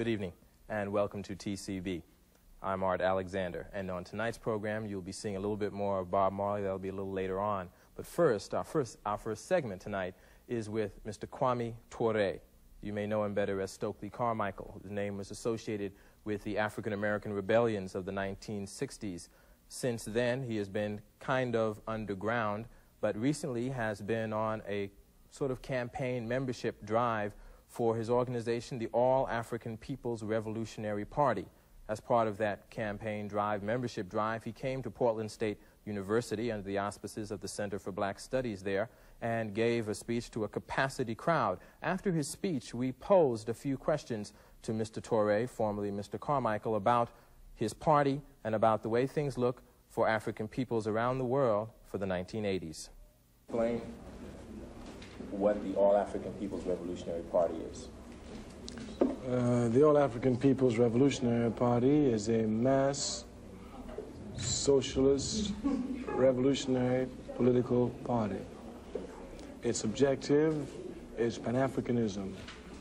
Good evening, and welcome to TCB. I'm Art Alexander, and on tonight's program, you'll be seeing a little bit more of Bob Marley. That'll be a little later on. But first, our first segment tonight is with Mr. Kwame Ture. You may know him better as Stokely Carmichael, whose name was associated with the African-American rebellions of the 1960s. Since then, he has been kind of underground, but recently has been on a sort of campaign membership drive for his organization, the All African People's Revolutionary Party. As part of that campaign drive, membership drive, he came to Portland State University under the auspices of the Center for Black Studies there and gave a speech to a capacity crowd. After his speech, we posed a few questions to Mr. Ture, formerly Mr. Carmichael, about his party and about the way things look for African peoples around the world for the 1980s. Explain what the All African People's Revolutionary Party is. The All African People's Revolutionary Party is a mass socialist revolutionary political party. Its objective is Pan-Africanism,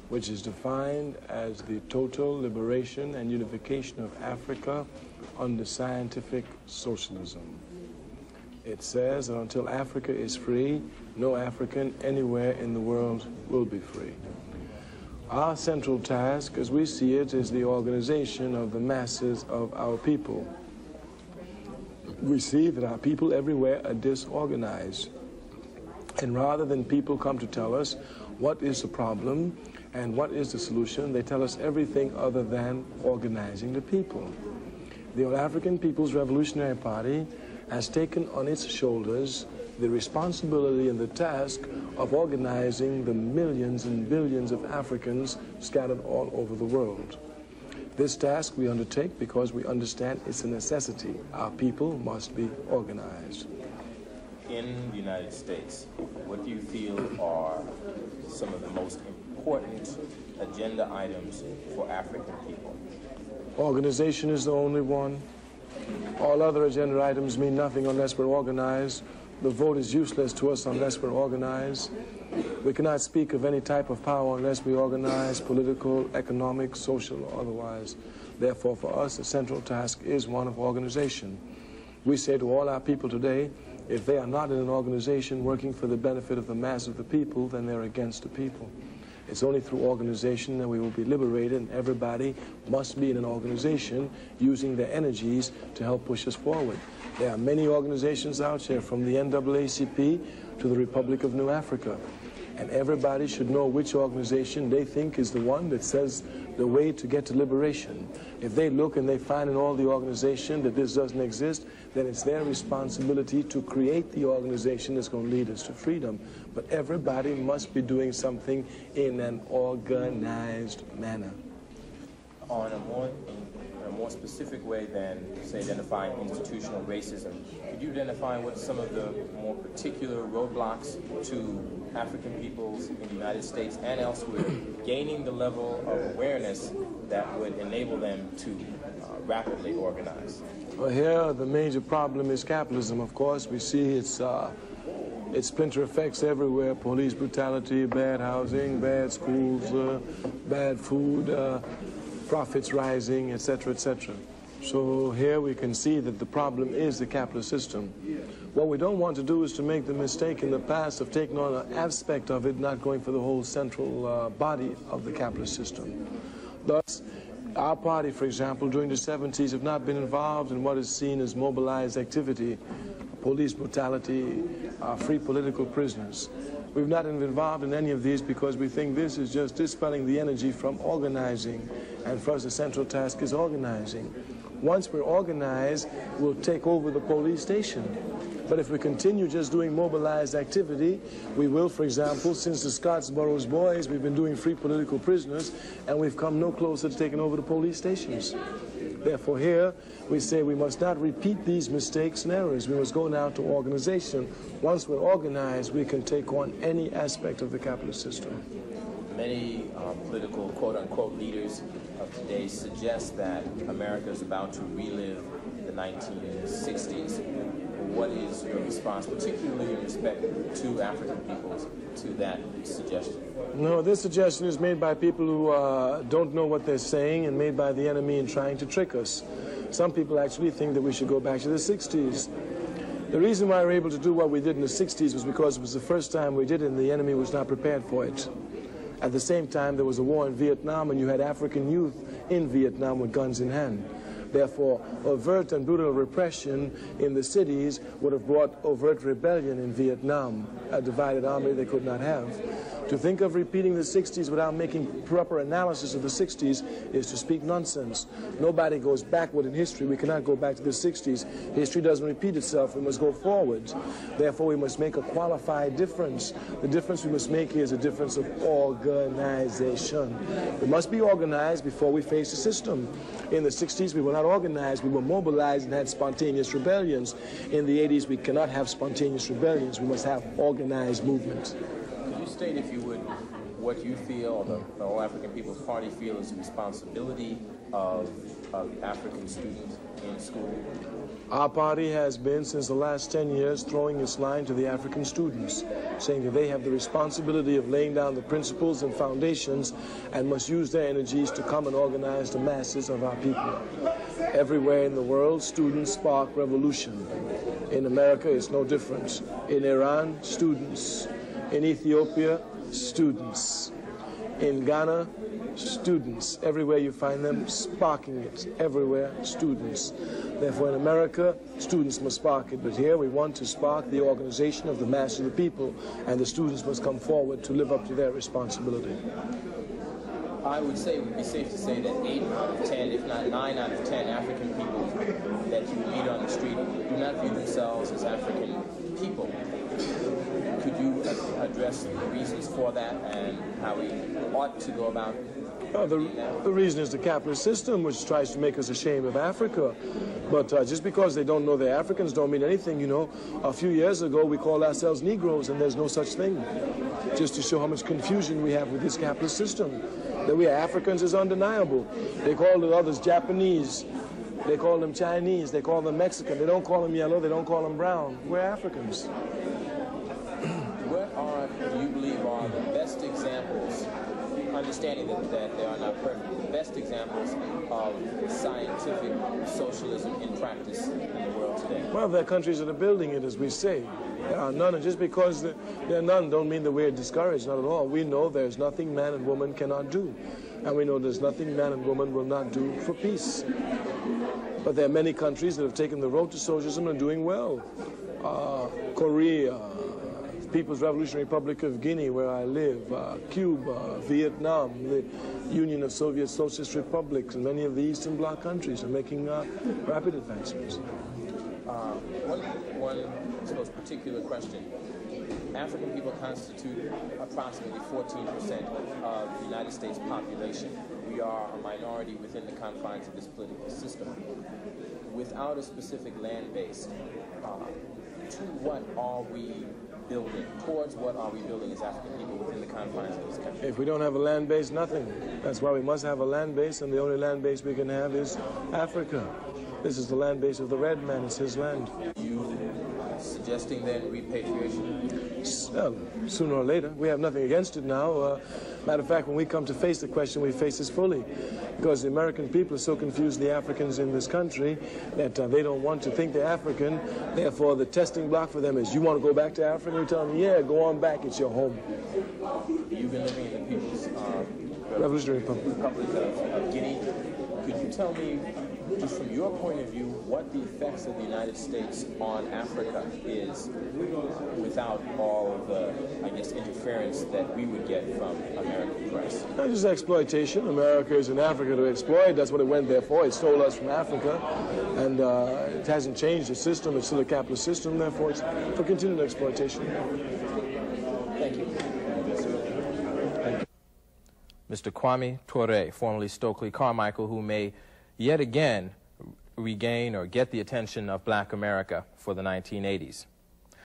which is defined as the total liberation and unification of Africa under scientific socialism. It says that until Africa is free, no African anywhere in the world will be free. Our central task, as we see it, is the organization of the masses of our people. We see that our people everywhere are disorganized. And rather than people come to tell us what is the problem and what is the solution, they tell us everything other than organizing the people. The All African People's Revolutionary Party has taken on its shoulders the responsibility and the task of organizing the millions and billions of Africans scattered all over the world. This task we undertake because we understand it's a necessity. Our people must be organized. In the United States, what do you feel are some of the most important agenda items for African people? Organization is the only one. All other agenda items mean nothing unless we're organized. The vote is useless to us unless we're organized. We cannot speak of any type of power unless we organize, political, economic, social, or otherwise. Therefore, for us, the central task is one of organization. We say to all our people today, if they are not in an organization working for the benefit of the mass of the people, then they're against the people. It's only through organization that we will be liberated, and everybody must be in an organization using their energies to help push us forward. There are many organizations out there, from the NAACP to the Republic of New Africa, and everybody should know which organization they think is the one that says the way to get to liberation. If they look and they find in all the organization that this doesn't exist, then it's their responsibility to create the organization that's going to lead us to freedom. But everybody must be doing something in an organized manner. On a more specific way than, say, identifying institutional racism, could you identify what some of the more particular roadblocks to African peoples in the United States and elsewhere gaining the level of awareness that would enable them to rapidly organize? Well, here the major problem is capitalism, of course. We see its splinter effects everywhere: police brutality, bad housing, bad schools, bad food, profits rising, etc., etc. So here we can see that the problem is the capitalist system. What we don't want to do is to make the mistake in the past of taking on an aspect of it, not going for the whole central body of the capitalist system. Thus, our party, for example, during the 70s have not been involved in what is seen as mobilized activity, police brutality, free political prisoners. We've not been involved in any of these because we think this is just dispelling the energy from organizing, and for us the central task is organizing. Once we're organized, we'll take over the police station. But if we continue just doing mobilized activity, we will, for example, since the Scottsboro Boys, we've been doing free political prisoners, and we've come no closer to taking over the police stations. Therefore, here, we say we must not repeat these mistakes and errors. We must go now to organization. Once we're organized, we can take on any aspect of the capitalist system. Many political, quote-unquote, leaders of today suggest that America is about to relive the 1960s. what is your response, particularly in respect to African peoples, to that suggestion? No, this suggestion is made by people who don't know what they're saying and made by the enemy in trying to trick us. Some people actually think that we should go back to the 60s. The reason why we were able to do what we did in the 60s was because it was the first time we did it and the enemy was not prepared for it. At the same time, there was a war in Vietnam and you had African youth in Vietnam with guns in hand. Therefore, overt and brutal repression in the cities would have brought overt rebellion in Vietnam, a divided army they could not have. To think of repeating the 60s without making proper analysis of the 60s is to speak nonsense. Nobody goes backward in history. We cannot go back to the 60s. History doesn't repeat itself. We must go forward. Therefore, we must make a qualified difference. The difference we must make here is a difference of organization. We must be organized before we face the system. In the 60s, we were not organized. We were mobilized and had spontaneous rebellions. In the 80s, we cannot have spontaneous rebellions. We must have organized movement. Could you state, if you would, what you feel, or the All African People's Party feel is the responsibility of African students in school? Our party has been, since the last 10 years, throwing its line to the African students, saying that they have the responsibility of laying down the principles and foundations and must use their energies to come and organize the masses of our people. Everywhere in the world, students spark revolution. In America, it's no different. In Iran, students. In Ethiopia, students. In Ghana, students. Everywhere you find them, sparking it. Everywhere, students. Therefore, in America, students must spark it. But here, we want to spark the organization of the mass of the people, and the students must come forward to live up to their responsibility. I would say it would be safe to say that 8 out of 10, if not 9 out of 10 African people that you meet on the street do not view themselves as African people. Could you address the reasons for that and how we ought to go about the reason is the capitalist system, which tries to make us ashamed of Africa. But just because they don't know they're Africans don't mean anything, you know. A few years ago, we called ourselves Negroes, and there's no such thing. Just to show how much confusion we have with this capitalist system. That we are Africans is undeniable. They call the others Japanese. They call them Chinese. They call them Mexican. They don't call them yellow. They don't call them brown. We're Africans. What do you believe are the best examples, understanding that they are not perfect, the best examples of scientific socialism in practice in the world today? Well, there are countries that are building it, as we say. There are none, and just because there are none don't mean that we're discouraged, not at all. We know there's nothing man and woman cannot do, and we know there's nothing man and woman will not do for peace. But there are many countries that have taken the road to socialism and are doing well. Korea, People's Revolutionary Republic of Guinea, where I live, Cuba, Vietnam, the Union of Soviet Socialist Republics, and many of the Eastern Bloc countries are making rapid advancements. One, I suppose, particular question. African people constitute approximately 14% of the United States population. We are a minority within the confines of this political system. Without a specific land base, to what are we building? Towards what are we building as African people within the confines of this country? If we don't have a land base, nothing. That's why we must have a land base, and the only land base we can have is Africa. This is the land base of the red man. It's his land. You suggesting then repatriation? Well, sooner or later. We have nothing against it now. Matter of fact, when we come to face the question, we face this fully. Because the American people are so confused, the Africans in this country, that they don't want to think they're African. Therefore, the testing block for them is, you want to go back to Africa? We tell them, yeah, go on back. It's your home. You've been living in the People's Revolutionary Republic of Guinea. Could you tell me, just from your point of view, what the effects of the United States on Africa is without all of the, I guess, interference that we would get from American press? Not just exploitation. America is in Africa to exploit. That's what it went there for. It stole us from Africa. And it hasn't changed the system. It's still a capitalist system. Therefore, it's for continued exploitation. Thank you. Mr. Kwame Ture, formerly Stokely Carmichael, who may yet again regain or get the attention of Black America for the 1980s.